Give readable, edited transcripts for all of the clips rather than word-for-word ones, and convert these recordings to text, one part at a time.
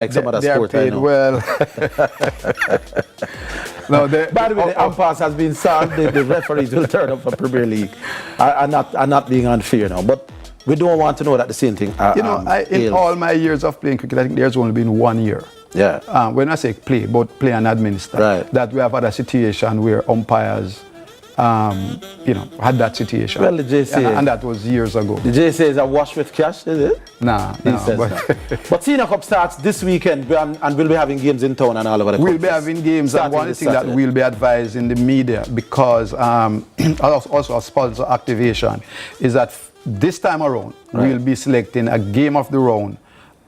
like some other they are sport I paid know. well. No, By the way, the impasse has been solved. The referees will turn up for Premier League. I'm not being unfair now, but we don't want to know that the same thing. In all my years of playing cricket, I think there's only been 1 year. Yeah. When I say play, both play and administer, Right. that we have had a situation where umpires, had that situation. Well, the JCA, and that was years ago. The JCA is a wash with cash, is it? Nah. But Senior Cup starts this weekend, and we'll be having games in town and all over the country. We'll be having games, and one thing that we'll be advising the media, because also a sponsor activation, is that this time around, we'll be selecting a game of the round,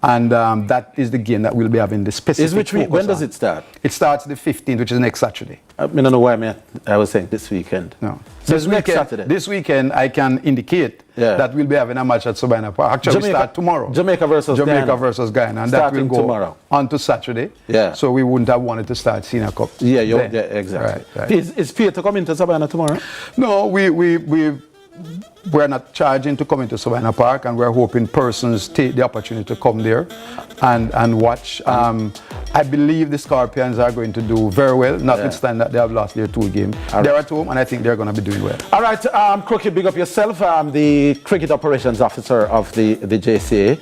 and that is the game that we'll be having the specific When does it start? It starts the 15th, which is next Saturday. I don't know why I was saying this weekend. No. So this next Saturday? This weekend, I can indicate that we'll be having a match at Sabina Park. Actually, we start tomorrow. Jamaica versus Guyana. And that will go tomorrow. On to Saturday. Yeah. So we wouldn't have wanted to start Senior Cup. Yeah, exactly. Right. Is Peter to come into Sabina tomorrow? No, we're not charging to come into Sabina Park, and we're hoping persons take the opportunity to come there and watch. I believe the Scorpions are going to do very well, notwithstanding that they have lost their 2 games. They're at home, and I think they're going to be doing well. All right, Crookie, big up yourself. The cricket operations officer of the JCA.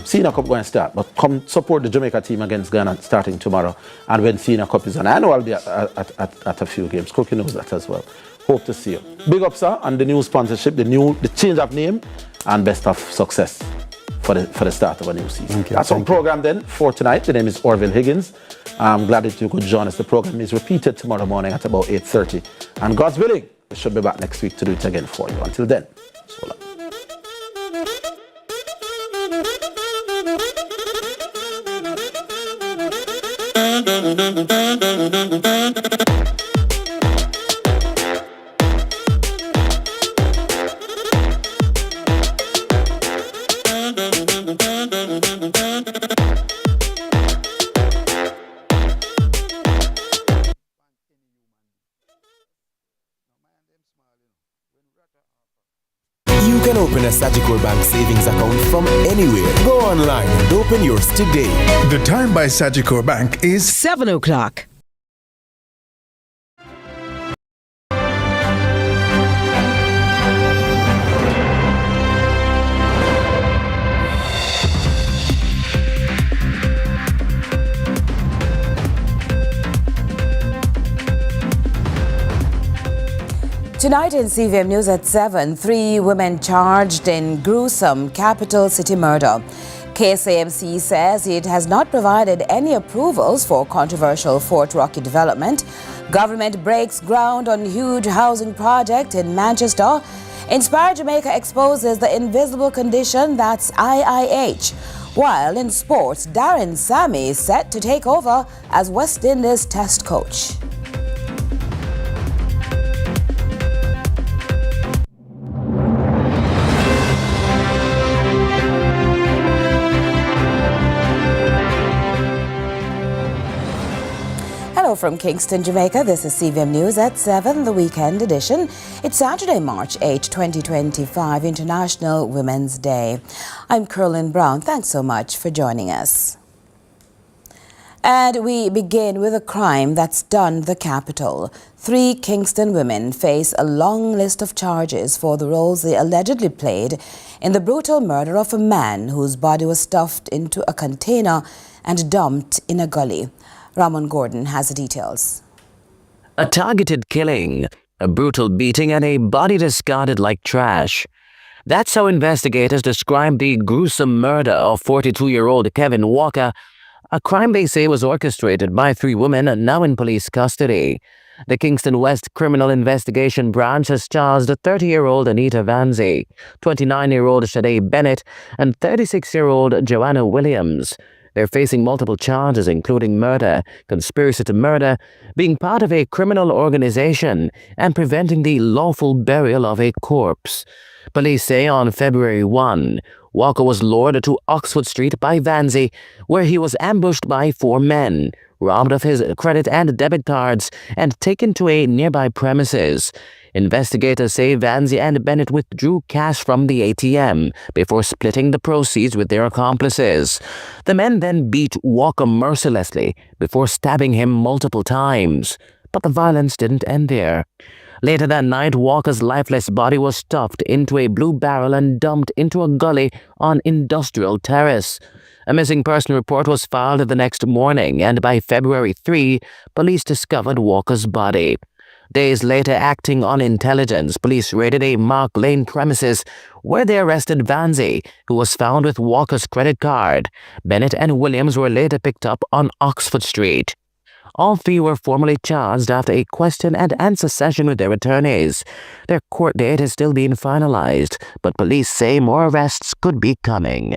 Senior Cup going to start, but come support the Jamaica team against Ghana starting tomorrow. And when Senior Cup is on, I know I'll be at a few games. Crookie knows that as well. Hope to see you. Big up, sir, on the new sponsorship, the change of name, and best of success for the start of a new season. That's our program then for tonight. The name is Orville Higgins. I'm glad that you could join us. The program is repeated tomorrow morning at about 8:30. And God's willing, we should be back next week to do it again for you. Until then, so long. You can open a Sagicor Bank savings account from anywhere. Go online and open yours today. The time by Sagicor Bank is 7 o'clock. Tonight in CVM News at 7, 3 women charged in gruesome capital city murder. KSAMC says it has not provided any approvals for controversial Fort Rocky development. Government breaks ground on huge housing project in Manchester. Inspire Jamaica exposes the invisible condition that's IIH. While in sports, Darren Sammy is set to take over as West Indies test coach. Hello from Kingston, Jamaica. This is CVM News at 7, the weekend edition. It's Saturday, March 8, 2025, International Women's Day. I'm Curlin Brown. Thanks so much for joining us. And we begin with a crime that's stunned the capital. 3 Kingston women face a long list of charges for the roles they allegedly played in the brutal murder of a man whose body was stuffed into a container and dumped in a gully. Ramon Gordon has the details. A targeted killing, a brutal beating, and a body discarded like trash. That's how investigators describe the gruesome murder of 42-year-old Kevin Walker, a crime they say was orchestrated by 3 women now in police custody. The Kingston West Criminal Investigation Branch has charged 30-year-old Anita Vanzi, 29-year-old Shade Bennett, and 36-year-old Joanna Williams. They're facing multiple charges, including murder, conspiracy to murder, being part of a criminal organization, and preventing the lawful burial of a corpse. Police say on February 1, Walker was lured to Oxford Street by Vanzi, where he was ambushed by 4 men, robbed of his credit and debit cards, and taken to a nearby premises. Investigators say Vanzi and Bennett withdrew cash from the ATM before splitting the proceeds with their accomplices. The men then beat Walker mercilessly before stabbing him multiple times. But the violence didn't end there. Later that night, Walker's lifeless body was stuffed into a blue barrel and dumped into a gully on Industrial Terrace. A missing person report was filed the next morning, and by February 3, police discovered Walker's body. Days later, acting on intelligence, police raided a Mark Lane premises where they arrested Vanzi, who was found with Walker's credit card. Bennett and Williams were later picked up on Oxford Street. All three were formally charged after a question-and-answer session with their attorneys. Their court date is still being finalized, but police say more arrests could be coming.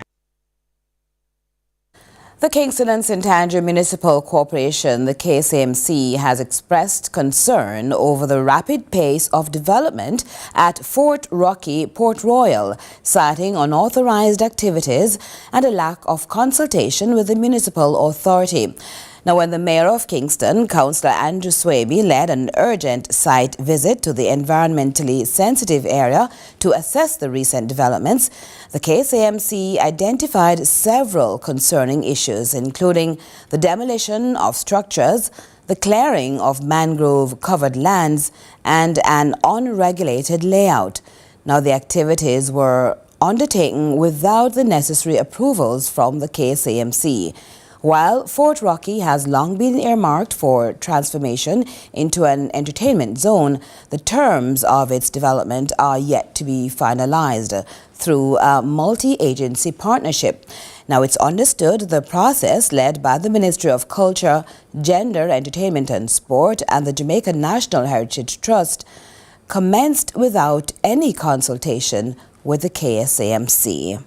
The Kingston and St. Andrew Municipal Corporation, the KCMC, has expressed concern over the rapid pace of development at Fort Rocky, Port Royal, citing unauthorized activities and a lack of consultation with the municipal authority. Now, when the Mayor of Kingston, Councillor Andrew Swaby, led an urgent site visit to the environmentally sensitive area to assess the recent developments, the KCMC identified several concerning issues, including the demolition of structures, the clearing of mangrove-covered lands, and an unregulated layout. Now, the activities were undertaken without the necessary approvals from the KCMC. While Fort Rocky has long been earmarked for transformation into an entertainment zone, the terms of its development are yet to be finalized through a multi-agency partnership. Now, it's understood the process, led by the Ministry of Culture, Gender, Entertainment and Sport and the Jamaica National Heritage Trust, commenced without any consultation with the KSAMC.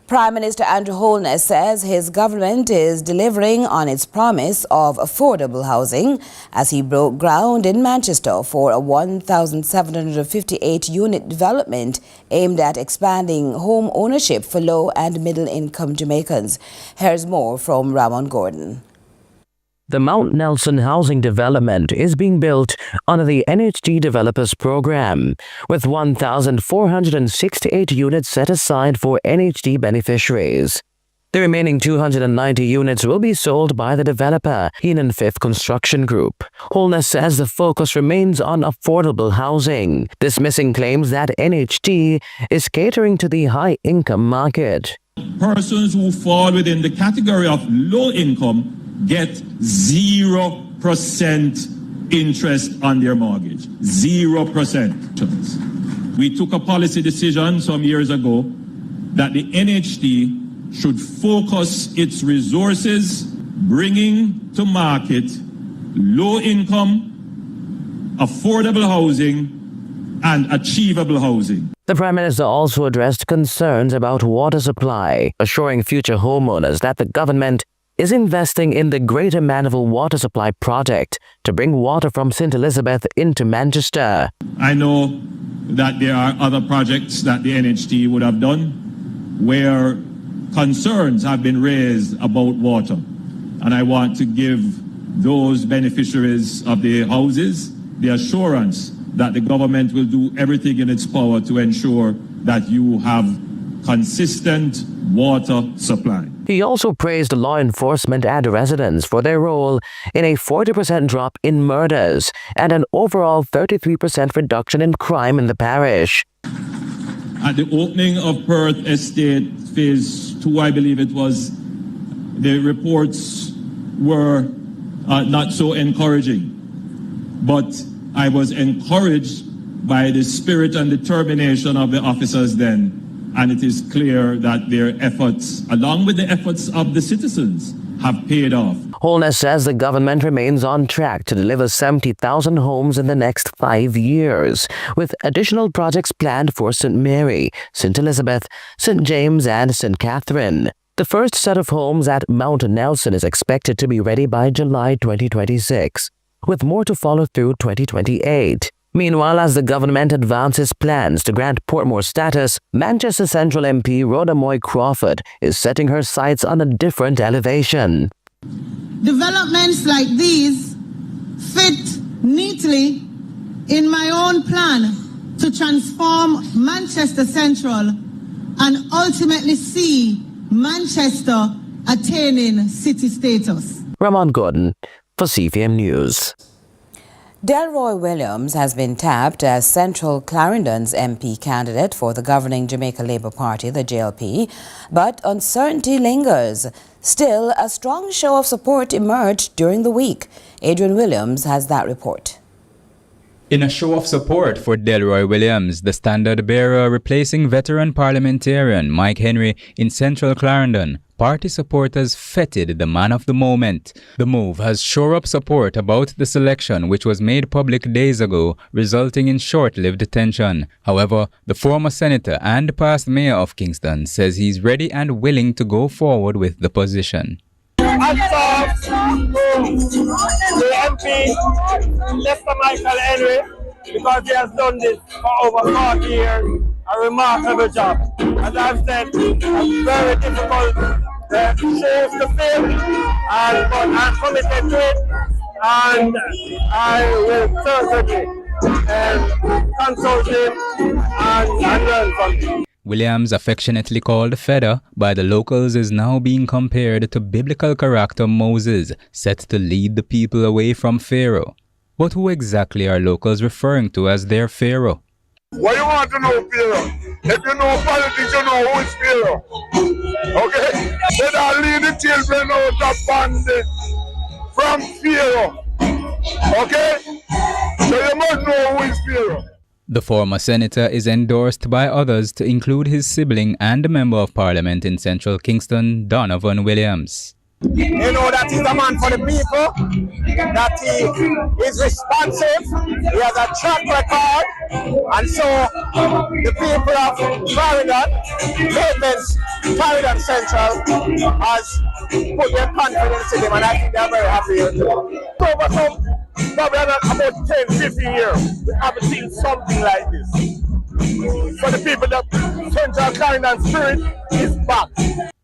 Prime Minister Andrew Holness says his government is delivering on its promise of affordable housing as he broke ground in Manchester for a 1,758-unit development aimed at expanding home ownership for low and middle-income Jamaicans. Here's more from Ramon Gordon. The Mount Nelson housing development is being built under the NHD Developers Program, with 1,468 units set aside for NHD beneficiaries. The remaining 290 units will be sold by the developer, Heenan Fifth Construction Group. Holness says the focus remains on affordable housing, dismissing claims that NHD is catering to the high-income market. Persons who fall within the category of low income get 0% interest on their mortgage. 0%. We took a policy decision some years ago that the NHD should focus its resources bringing to market low income, affordable housing, and achievable housing. The Prime Minister also addressed concerns about water supply, assuring future homeowners that the government is investing in the Greater Mandeville Water Supply Project to bring water from St. Elizabeth into Manchester. I know that there are other projects that the NHD would have done where concerns have been raised about water. And I want to give those beneficiaries of the houses the assurance that the government will do everything in its power to ensure that you have consistent water supply. He also praised law enforcement and residents for their role in a 40% drop in murders and an overall 33% reduction in crime in the parish. At the opening of Perth Estate Phase 2, I believe it was, the reports were not so encouraging. But I was encouraged by the spirit and determination of the officers then. And it is clear that their efforts, along with the efforts of the citizens, have paid off. Holness says the government remains on track to deliver 70,000 homes in the next 5 years, with additional projects planned for St. Mary, St. Elizabeth, St. James and St. Catherine. The first set of homes at Mount Nelson is expected to be ready by July 2026, with more to follow through 2028. Meanwhile, as the government advances plans to grant Portmore status, Manchester Central MP Rhoda Moy Crawford is setting her sights on a different elevation. Developments like these fit neatly in my own plan to transform Manchester Central and ultimately see Manchester attaining city status. Ramon Gordon for CVM News. Delroy Williams has been tapped as Central Clarendon's MP candidate for the governing Jamaica Labour Party, the JLP, but uncertainty lingers. Still, a strong show of support emerged during the week. Adrian Williams has that report. In a show of support for Delroy Williams, the standard bearer replacing veteran parliamentarian Mike Henry in Central Clarendon, party supporters feted the man of the moment. The move has shored up support about the selection, which was made public days ago, resulting in short-lived tension. However, the former senator and past mayor of Kingston says he's ready and willing to go forward with the position. I saw the MP, Lester Michael Henry, because he has done this for over 40 years, a remarkable job. As I've said, a very difficult shows to fill, but I'm committed to it, and I will certainly consult him and learn from him. Williams, affectionately called Feather by the locals, is now being compared to biblical character Moses, set to lead the people away from Pharaoh. But who exactly are locals referring to as their Pharaoh? What you want to know, Pharaoh? If you know politics, you know who is Pharaoh. Okay? They don't lead the children out of bondage from Pharaoh. Okay? So you must know who is Pharaoh. The former senator is endorsed by others to include his sibling and Member of Parliament in Central Kingston, Donovan Williams. You know that he's a man for the people, that he is responsive, he has a track record, and so the people of Clarendon, Clarendon Central, has put their confidence in him, and I think they're very happy here today. Probably about 10, 15 years, we haven't seen something like this. For the people, the Central Clarendon spirit is back.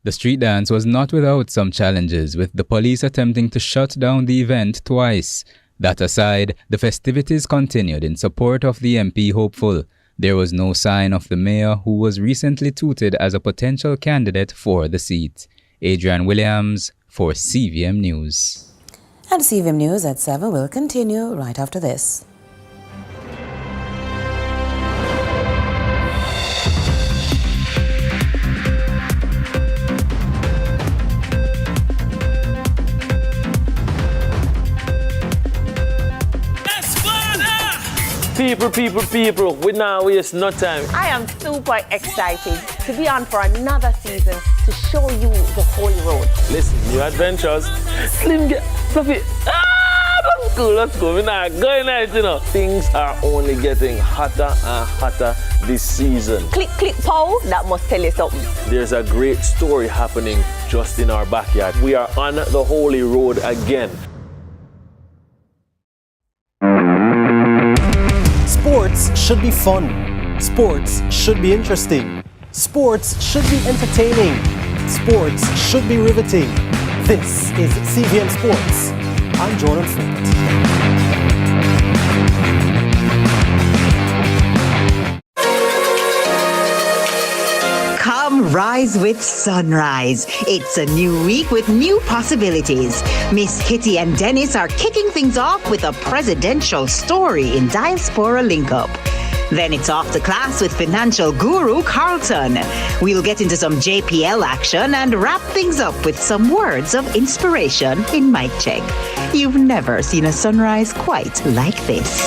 The street dance was not without some challenges, with the police attempting to shut down the event twice. That aside, the festivities continued in support of the MP hopeful. There was no sign of the mayor, who was recently touted as a potential candidate for the seat. Adrian Williams for CVM News. And CVM News at 7 will continue right after this. People, we now waste no time. I am super excited to be on for another season to show you the Holy Road. Listen, new adventures. Slim get fluffy. That's cool, let's go. We're not going out, you know. Things are only getting hotter and hotter this season. Click, click, pow, that must tell you something. There's a great story happening just in our backyard. We are on the Holy Road again. Sports should be fun. Sports should be interesting. Sports should be entertaining. Sports should be riveting. This is CVM Sports. I'm Jordan Fort. Come rise with sunrise. It's a new week with new possibilities. Miss Kitty and Dennis are kicking things off with a presidential story in Diaspora Link Up. Then it's off to class with financial guru Carlton. We'll get into some JPL action and wrap things up with some words of inspiration in Mic Check. You've never seen a sunrise quite like this.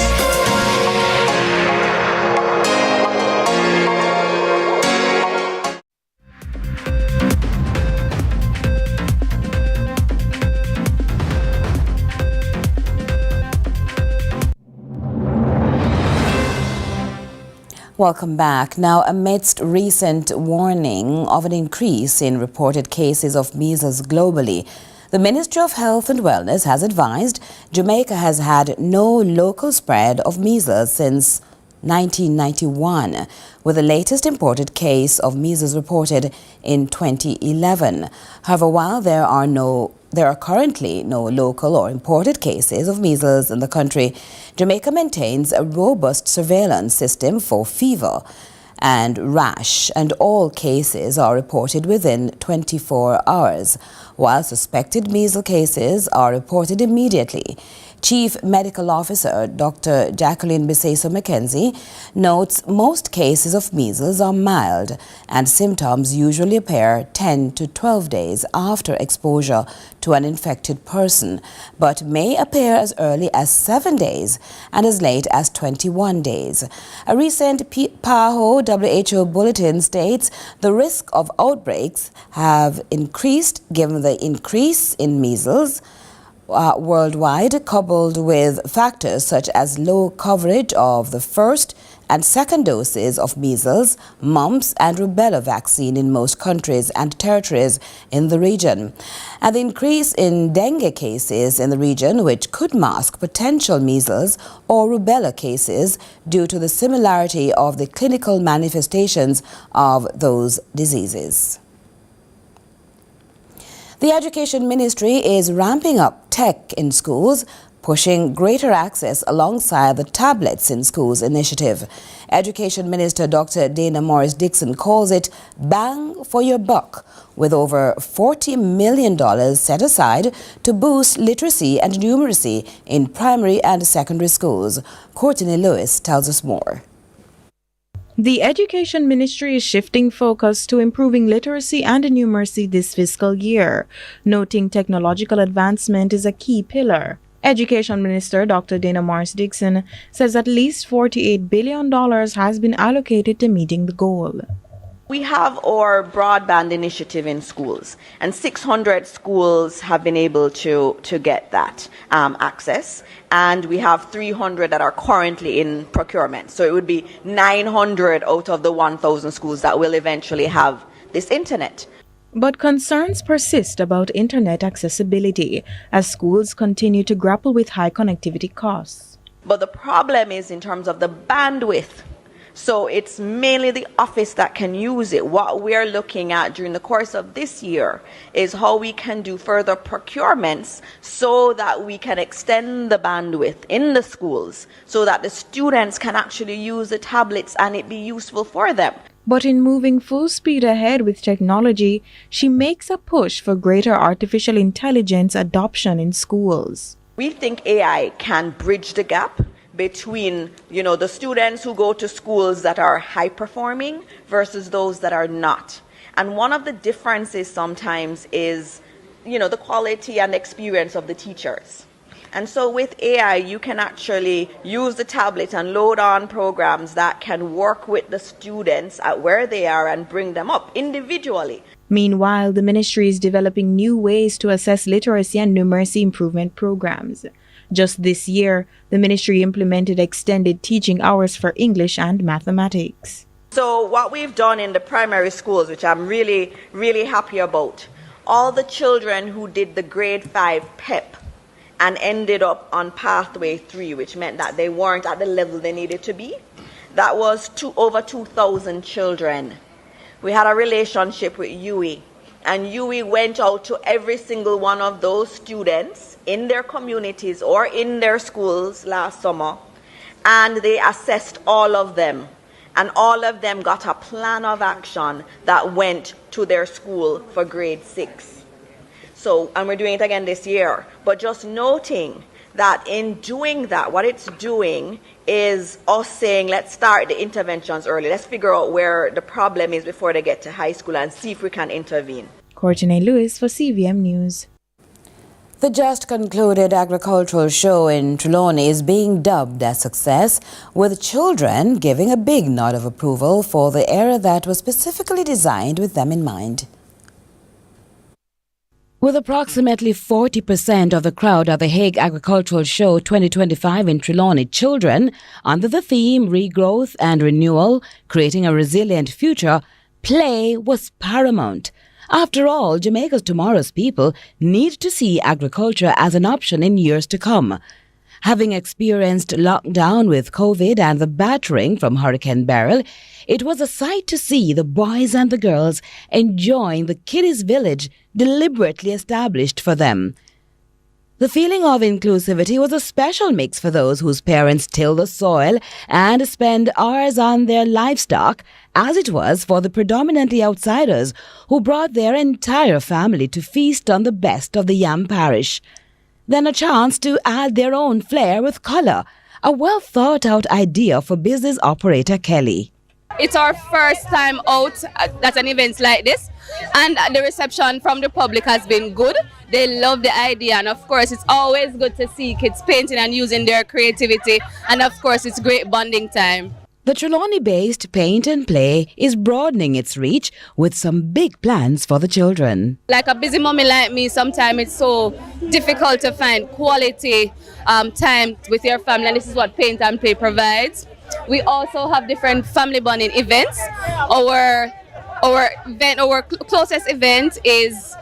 Welcome back. Now, amidst recent warning of an increase in reported cases of measles globally, the Ministry of Health and Wellness has advised Jamaica has had no local spread of measles since 1991, with the latest imported case of measles reported in 2011. However, while there are currently no local or imported cases of measles in the country, Jamaica maintains a robust surveillance system for fever and rash, and all cases are reported within 24 hours, while suspected measles cases are reported immediately. Chief Medical Officer Dr. Jacqueline Biseso Mackenzie notes most cases of measles are mild and symptoms usually appear 10 to 12 days after exposure to an infected person, but may appear as early as 7 days and as late as 21 days. A recent PAHO WHO bulletin states the risk of outbreaks have increased given the increase in measles worldwide, coupled with factors such as low coverage of the first and second doses of measles, mumps and rubella vaccine in most countries and territories in the region, and the increase in dengue cases in the region, which could mask potential measles or rubella cases due to the similarity of the clinical manifestations of those diseases. The Education Ministry is ramping up tech in schools, pushing greater access alongside the Tablets in Schools initiative. Education Minister Dr. Dana Morris-Dixon calls it bang for your buck, with over $40 million set aside to boost literacy and numeracy in primary and secondary schools. Courtney Lewis tells us more. The Education Ministry is shifting focus to improving literacy and numeracy this fiscal year, noting technological advancement is a key pillar. Education Minister Dr. Dana Morris-Dixon says at least $48 billion has been allocated to meeting the goal. We have our broadband initiative in schools, and 600 schools have been able to get that access, and we have 300 that are currently in procurement. So it would be 900 out of the 1,000 schools that will eventually have this internet. But concerns persist about internet accessibility as schools continue to grapple with high connectivity costs. But the problem is in terms of the bandwidth. So it's mainly the office that can use it. What we're looking at during the course of this year is how we can do further procurements so that we can extend the bandwidth in the schools so that the students can actually use the tablets and it be useful for them. But in moving full speed ahead with technology, she makes a push for greater artificial intelligence adoption in schools. We think AI can bridge the gap between, the students who go to schools that are high performing versus those that are not. And one of the differences sometimes is, the quality and experience of the teachers. And so with AI, you can actually use the tablet and load on programs that can work with the students at where they are and bring them up individually. Meanwhile, the ministry is developing new ways to assess literacy and numeracy improvement programs. Just this year, the ministry implemented extended teaching hours for English and mathematics. So what we've done in the primary schools, which I'm really, really happy about, all the children who did the grade 5 PEP and ended up on pathway 3, which meant that they weren't at the level they needed to be, that was over 2,000 children. We had a relationship with UE, and UE went out to every single one of those students in their communities or in their schools last summer, and they assessed all of them, and all of them got a plan of action that went to their school for grade 6. So, and we're doing it again this year, but just noting that in doing that, what it's doing is us saying, let's start the interventions early. Let's figure out where the problem is before they get to high school and see if we can intervene. Courtney Lewis for CVM News. The just concluded agricultural show in Trelawney is being dubbed a success, with children giving a big nod of approval for the area that was specifically designed with them in mind. With approximately 40% of the crowd at the Hague Agricultural Show 2025 in Trelawney children, under the theme Regrowth and Renewal, Creating a Resilient Future, play was paramount. After all, Jamaica's tomorrow's people need to see agriculture as an option in years to come. Having experienced lockdown with COVID and the battering from Hurricane Beryl, it was a sight to see the boys and the girls enjoying the kiddies' village deliberately established for them. The feeling of inclusivity was a special mix for those whose parents till the soil and spend hours on their livestock, as it was for the predominantly outsiders who brought their entire family to feast on the best of the Yam parish. Then a chance to add their own flair with colour, a well-thought-out idea for business operator Kelly. It's our first time out at an event like this, and the reception from the public has been good. They love the idea, and of course it's always good to see kids painting and using their creativity, and of course it's great bonding time. The Trelawney-based Paint and Play is broadening its reach with some big plans for the children. Like a busy mommy like me, sometimes it's so difficult to find quality time with your family, and this is what Paint and Play provides. We also have different family bonding events. Our closest event is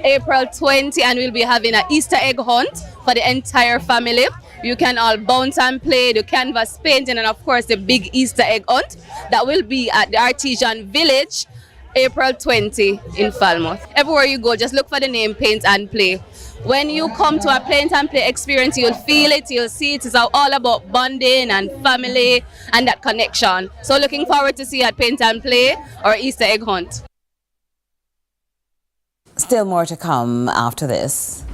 April 20, and we'll be having an Easter egg hunt for the entire family. You can all bounce and play, the canvas painting, and of course the big Easter egg hunt that will be at the Artesian Village, April 20 in Falmouth. Everywhere you go, just look for the name Paint and Play. When you come to a Paint and Play experience, you'll feel it, you'll see it. It's all about bonding and family and that connection. So looking forward to see you at Paint and Play or Easter egg hunt. Still more to come after this.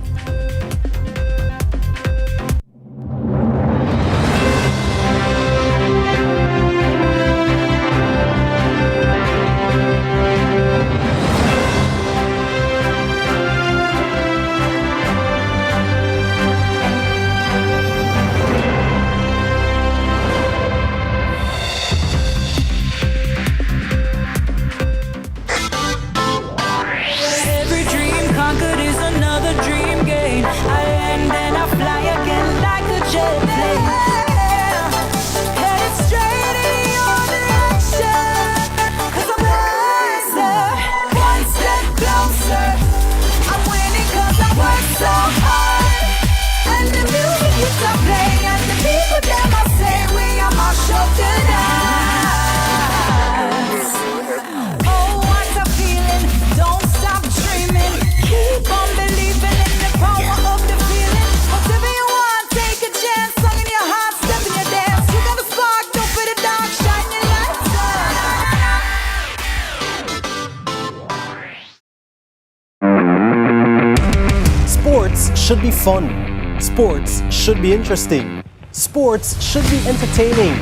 Sports should be fun. Sports should be interesting. Sports should be entertaining.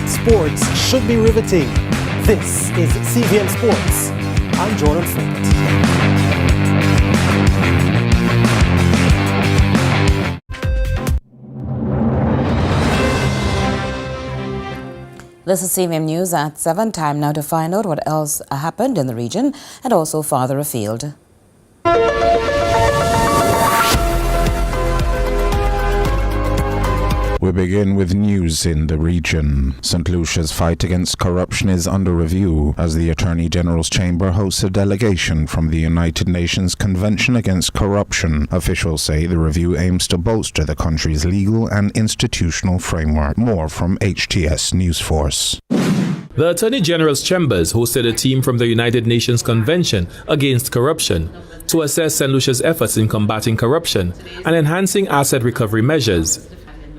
Sports should be riveting. This is CVM Sports. I'm Jordan Ford. This is CVM News at 7. Time now to find out what else happened in the region and also farther afield. We begin with news in the region. St. Lucia's fight against corruption is under review as the Attorney General's Chamber hosts a delegation from the United Nations Convention Against Corruption. Officials say the review aims to bolster the country's legal and institutional framework. More from HTS News Force. The Attorney General's Chambers hosted a team from the United Nations Convention Against Corruption to assess St. Lucia's efforts in combating corruption and enhancing asset recovery measures.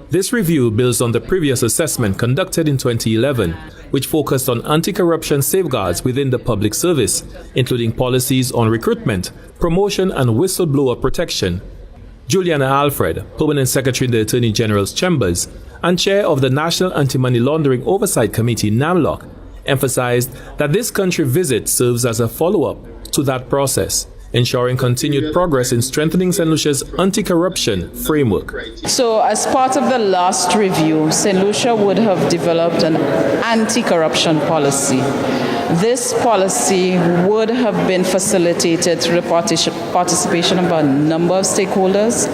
This review builds on the previous assessment conducted in 2011, which focused on anti-corruption safeguards within the public service, including policies on recruitment, promotion and whistleblower protection. Juliana Alfred, Permanent Secretary in the Attorney General's Chambers and Chair of the National Anti-Money Laundering Oversight Committee, NAMLOC, emphasized that this country visit serves as a follow-up to that process, ensuring continued progress in strengthening St. Lucia's anti-corruption framework. So as part of the last review, St. Lucia would have developed an anti-corruption policy. This policy would have been facilitated through the participation of a number of stakeholders,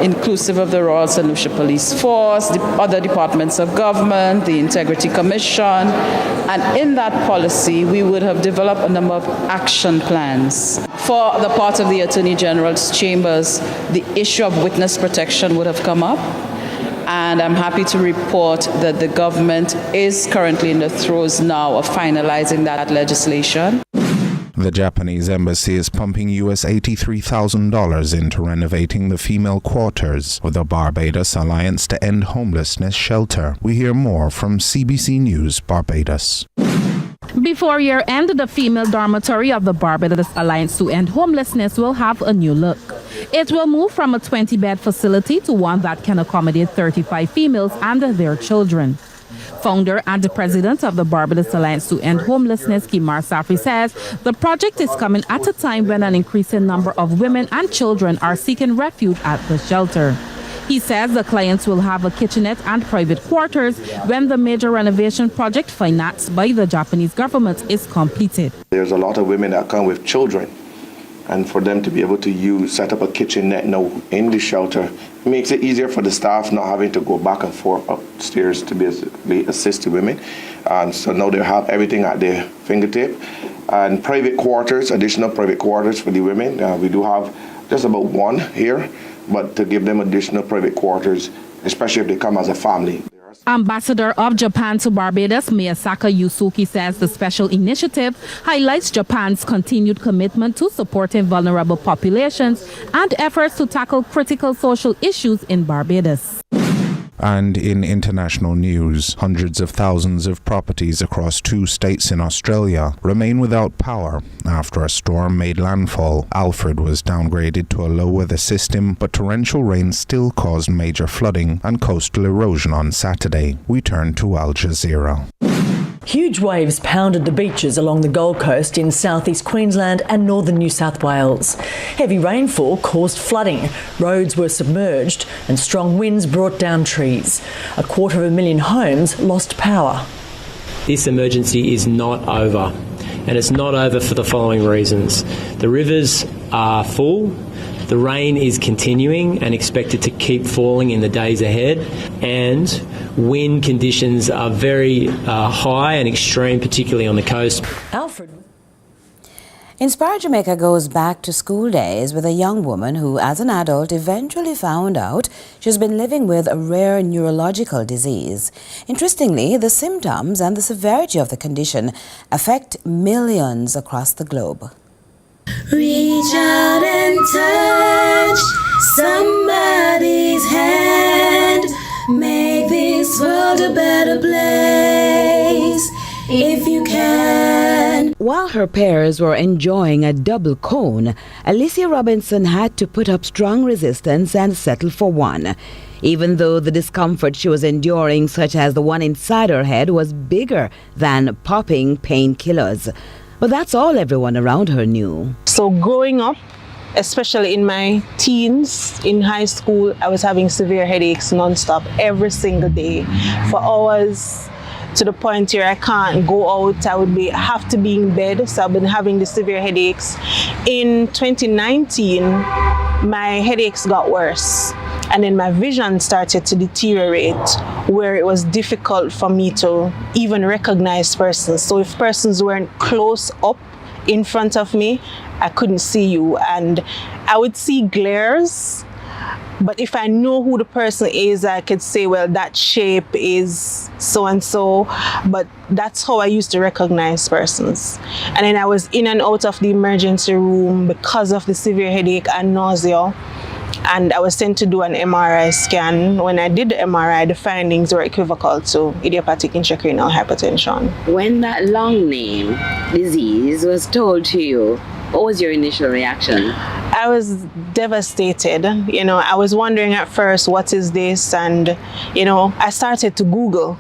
inclusive of the Royal St. Lucia Police Force, the other departments of government, the Integrity Commission, and in that policy we would have developed a number of action plans. For the part of the Attorney General's Chambers, the issue of witness protection would have come up, and I'm happy to report that the government is currently in the throes now of finalizing that legislation. The Japanese embassy is pumping US $83,000 into renovating the female quarters of the Barbados Alliance to End Homelessness shelter. We hear more from CBC News Barbados. Before year end, the female dormitory of the Barbados Alliance to End Homelessness will have a new look. It will move from a 20-bed facility to one that can accommodate 35 females and their children. Founder and the president of the Barbados Alliance to End Homelessness, Kimar Safri, says the project is coming at a time when an increasing number of women and children are seeking refuge at the shelter. He says the clients will have a kitchenette and private quarters when the major renovation project financed by the Japanese government is completed. There's a lot of women that come with children, and for them to be able to set up a kitchenette now in the shelter makes it easier for the staff not having to go back and forth upstairs to basically assist the women. So now they have everything at their fingertip. And private quarters, additional private quarters for the women. We do have just about one here, but to give them additional private quarters, especially if they come as a family. Ambassador of Japan to Barbados, Miyasaka Yusuki, says the special initiative highlights Japan's continued commitment to supporting vulnerable populations and efforts to tackle critical social issues in Barbados. And in international news, hundreds of thousands of properties across 2 states in Australia remain without power after a storm made landfall. Alfred was downgraded to a low weather system, but torrential rain still caused major flooding and coastal erosion on Saturday. We turn to Al Jazeera. Huge waves pounded the beaches along the Gold Coast in southeast Queensland and northern New South Wales. Heavy rainfall caused flooding, roads were submerged and strong winds brought down trees. 250,000 homes lost power. This emergency is not over, and it's not over for the following reasons. The rivers are full. The rain is continuing and expected to keep falling in the days ahead, and wind conditions are very high and extreme, particularly on the coast. Alfred. Inspire Jamaica goes back to school days with a young woman who, as an adult, eventually found out she's been living with a rare neurological disease. Interestingly, the symptoms and the severity of the condition affect millions across the globe. Reach out and touch somebody's hand. Make this world a better place if you can. While her peers were enjoying a double cone, Alicia Robinson had to put up strong resistance and settle for one. Even though the discomfort she was enduring, such as the one inside her head, was bigger than popping painkillers. But that's all everyone around her knew. So growing up, especially in my teens, in high school, I was having severe headaches nonstop every single day for hours, to the point where I can't go out. I would have to be in bed. So I've been having the severe headaches. In 2019, my headaches got worse. And then my vision started to deteriorate, where it was difficult for me to even recognize persons. So if persons weren't close up in front of me, I couldn't see you. And I would see glares, but if I know who the person is, I could say, well, that shape is so-and-so. But that's how I used to recognize persons. And then I was in and out of the emergency room because of the severe headache and nausea. And I was sent to do an MRI scan. When I did the MRI, the findings were equivocal to idiopathic intracranial hypertension. When that long name disease was told to you, what was your initial reaction? I was devastated. I was wondering at first, what is this? And, I started to Google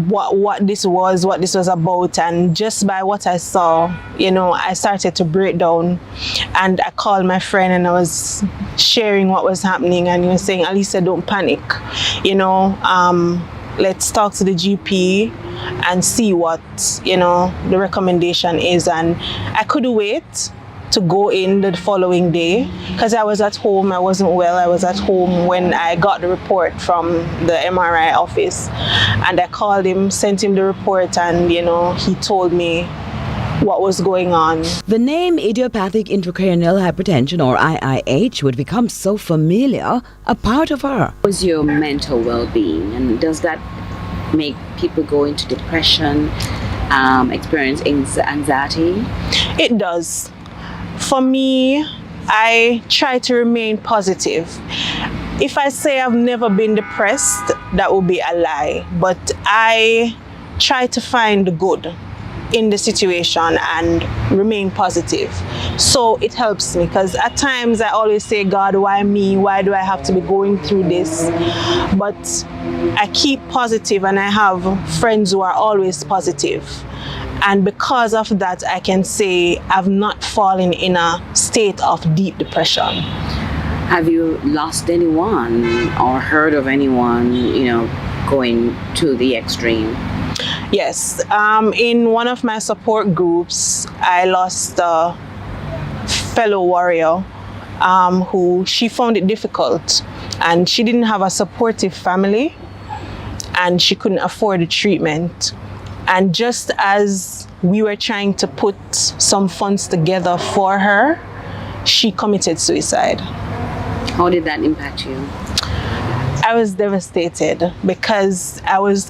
what this was about, and just by what I saw, I started to break down. And I called my friend and I was sharing what was happening, and he was saying, Alisa, don't panic, let's talk to the GP and see what the recommendation is. And I couldn't wait to go in the following day because I was at home. I wasn't well. I was at home when I got the report from the MRI office, and I called him, sent him the report, and he told me what was going on. The name idiopathic intracranial hypertension, or IIH, would become so familiar, a part of her. What's your mental well-being, and does that make people go into depression, experience anxiety? It does. For me, I try to remain positive. If I say I've never been depressed, that would be a lie. But I try to find the good in the situation and remain positive. So it helps me, because at times I always say, God, why me? Why do I have to be going through this? But I keep positive, and I have friends who are always positive. And because of that, I can say I've not fallen in a state of deep depression. Have you lost anyone or heard of anyone, going to the extreme? Yes. In one of my support groups, I lost a fellow warrior who she found it difficult, and she didn't have a supportive family, and she couldn't afford the treatment. And just as we were trying to put some funds together for her, she committed suicide. How did that impact you? I was devastated, because I was